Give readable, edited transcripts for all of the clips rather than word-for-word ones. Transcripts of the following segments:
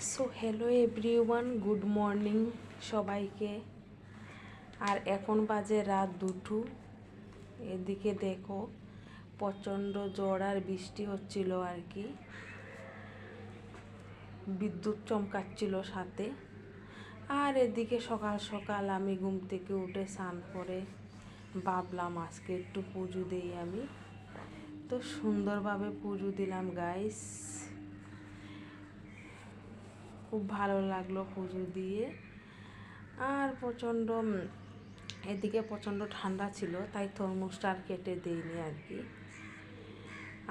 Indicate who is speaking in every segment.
Speaker 1: So hello everyone, good morning সবাইকে। আর এখন বাজে রাত 2টো। এদিকে দেখো প্রচণ্ড ঝড় আর বৃষ্টি হচ্ছিল আর কি, বিদ্যুৎ চমকাচ্ছিল সাথে। আর এদিকে সকাল সকাল আমি ঘুম থেকে উঠে স্নান করে ভাবলাম আজকে একটু পুজো দিই আমি। তো সুন্দরভাবে পুজো দিলাম গাইস, খুব ভালো লাগলো পুজো দিয়ে। আর এদিকে প্রচণ্ড ঠান্ডা ছিল, তাই তরমুজটা আর কেটে দিইনি আর কি।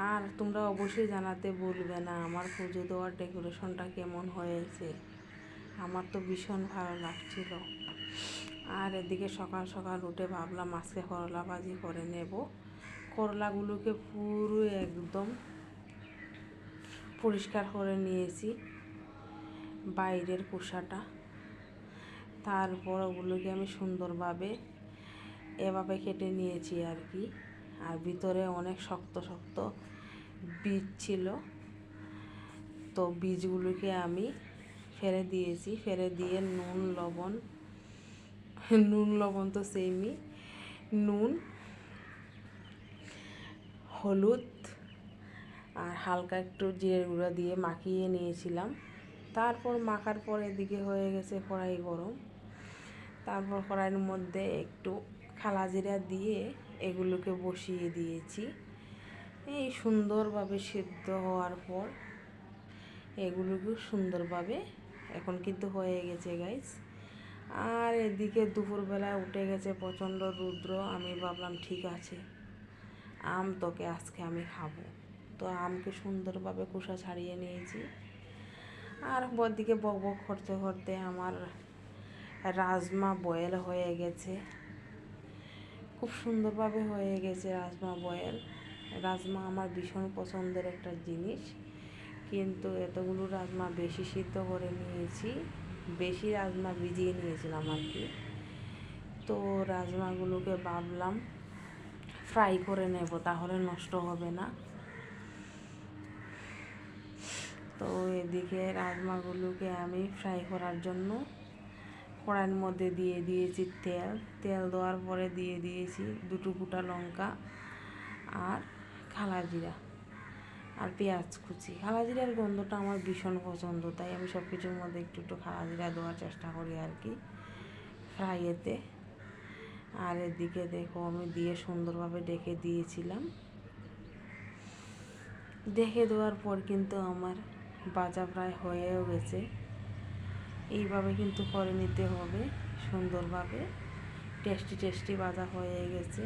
Speaker 1: আর তোমরা অবশ্যই জানাতে ভুলবে না আমার পুজো দেওয়ার ডেকোরেশনটা কেমন হয়েছে। আমার তো ভীষণ ভালো লাগছিল। আর এদিকে সকাল সকাল উঠে ভাবলাম আজকে করলা ভাজি করে নেব। করলাগুলোকে পুরো একদম পরিষ্কার করে নিয়েছি, বাইরের খোসাটা। তারপর ওগুলোকে আমি সুন্দরভাবে এভাবে কেটে নিয়েছি আর কি। আর ভিতরে অনেক শক্ত শক্ত বীজ ছিল, তো বীজগুলোকে আমি ফেলে দিয়েছি। ফেলে দিয়ে নুন লবণ তো সেমই, নুন, হলুদ আর হালকা একটু জিরের গুঁড়া দিয়ে মাখিয়ে নিয়েছিলাম। তারপর মাখার পর এদিকে হয়ে গেছে কড়াই গরম। তারপর কড়াইয়ের মধ্যে একটু খালা জিরা দিয়ে এগুলোকে বসিয়ে দিয়েছি। এই সুন্দরভাবে সিদ্ধ হওয়ার পর এগুলোকে সুন্দরভাবে এখন কিন্তু হয়ে গেছে গাইস। আর এদিকে দুপুরবেলা উঠে গেছে প্রচণ্ড রৌদ্র। আমি ভাবলাম ঠিক আছে, আম তোকে আজকে আমি খাবো। তো আমকে সুন্দরভাবে খোসা ছাড়িয়ে নিয়েছি। আর ওদিকে বক বক করতে করতে আমার রাজমা বয়েল হয়ে গেছে, খুব সুন্দরভাবে হয়ে গেছে রাজমা বয়েল। রাজমা আমার ভীষণ পছন্দের একটা জিনিস, কিন্তু এতগুলো রাজমা বেশি সিদ্ধ করে নিয়েছি, বেশি রাজমা ভিজিয়ে নিয়েছিলাম আর কি। তো রাজমাগুলোকে ভাবলাম ফ্রাই করে নেব, তাহলে নষ্ট হবে না। তো এদিকে রাজমাগুলোকে আমি ফ্রাই করার জন্য কড়াইয়ের মধ্যে দিয়ে দিয়েছি তেল দেওয়ার পরে দিয়ে দিয়েছি 2টো গোটা লঙ্কা আর খালা জিরা আর পেঁয়াজ কুচি। খালা জিরার গন্ধটা আমার ভীষণ পছন্দ, তাই আমি সব কিছুর মধ্যে একটু একটু খালা জিরা দেওয়ার চেষ্টা করি আর কি ফ্রাইয়েতে। আর এদিকে দেখো আমি দিয়ে সুন্দরভাবে ডেকে দিয়েছিলাম। ডেকে দেওয়ার পর কিন্তু আমার ভাজা প্রায় হয়েও গেছে। এইভাবে কিন্তু করে নিতে হবে সুন্দরভাবে, টেস্টি ভাজা হয়ে গেছে।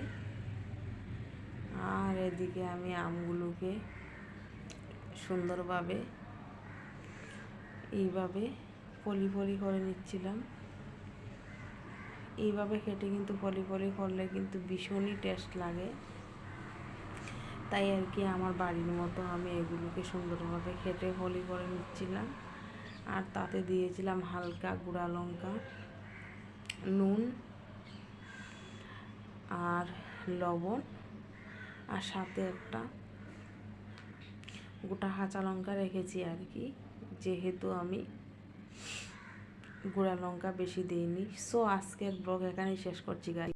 Speaker 1: আর এদিকে আমি আমগুলোকে সুন্দরভাবে এইভাবে পলি করে নিচ্ছিলাম। এইভাবে কেটে কিন্তু পলি করলে কিন্তু ভীষণই টেস্ট লাগে, তাই আর কি আমার বাড়ির মতো আমি এগুলোকে সুন্দরভাবে কেটে পলি করে নিচ্ছিলাম। আর তাতে দিয়েছিলাম হালকা গুঁড়া লঙ্কা, নুন আর লবণ, আর সাথে একটা গোটা কাঁচা লঙ্কা রেখেছি আর কি, যেহেতু আমি গুঁড়া লঙ্কা বেশি দিইনি। সো আজকের ব্লগ এখানেই শেষ করছি গাইস।